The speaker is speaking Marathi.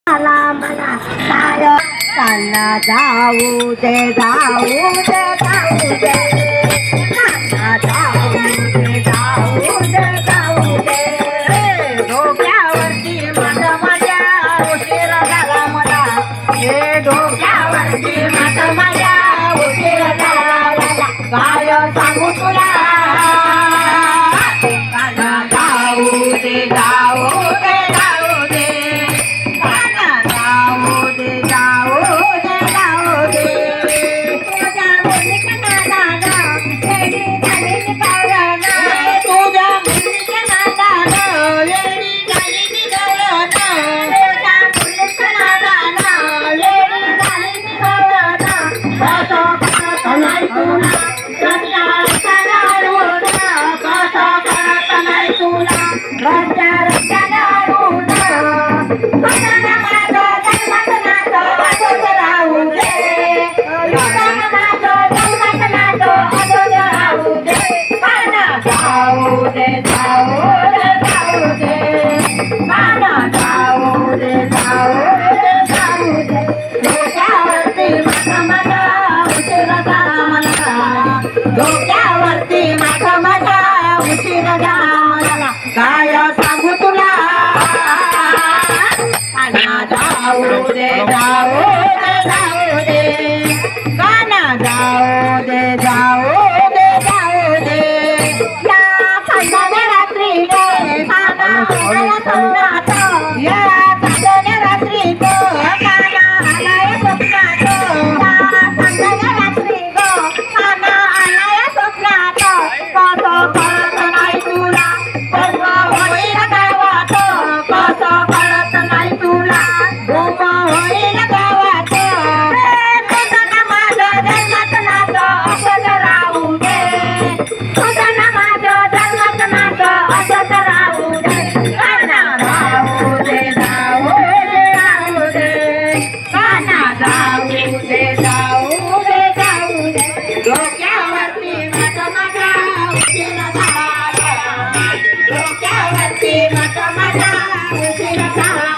मला मला काय चालला जाऊ दे जाऊ दे जाऊ दे मला जाऊ दे जाऊ दे जाऊ दे डोक्यावरती माझा माझ्या उशीर झाला मला हे डोक्यावरती माझा माझ्या उशीर झाला मला काय सांगू तुला मला जाऊ दे जाऊ दे जाऊ दे डोक्यावरती माझा माझा उशीर झाला काय सांगू तुला जाऊ दे जाऊ दे जाऊ दे गाना जाऊ दे जाऊ दे जाऊ दे या संध्याच्या रात्री गाना स्वप्नात या संध्याच्या रात्री गाना आलाय स्वप्नात या संध्याच्या रात्री गाना आलाय स्वप्नात कसं कळत नाही तुला कसं होईल गावात कसं कळत नाही तुला गोमा होईल गावात तुझं ना माझं जन्मात नातं असंच राहू दे तुझं ना माझं जन्मात नातं असंच राहू दे गाना जाऊ दे जाऊ दे जाऊ दे गाना जाऊ दे जाऊ दे जाऊ दे डोक्यावरती माझा माझा उशीर झाला डोक्यावरती माझा माझा उशीर झाला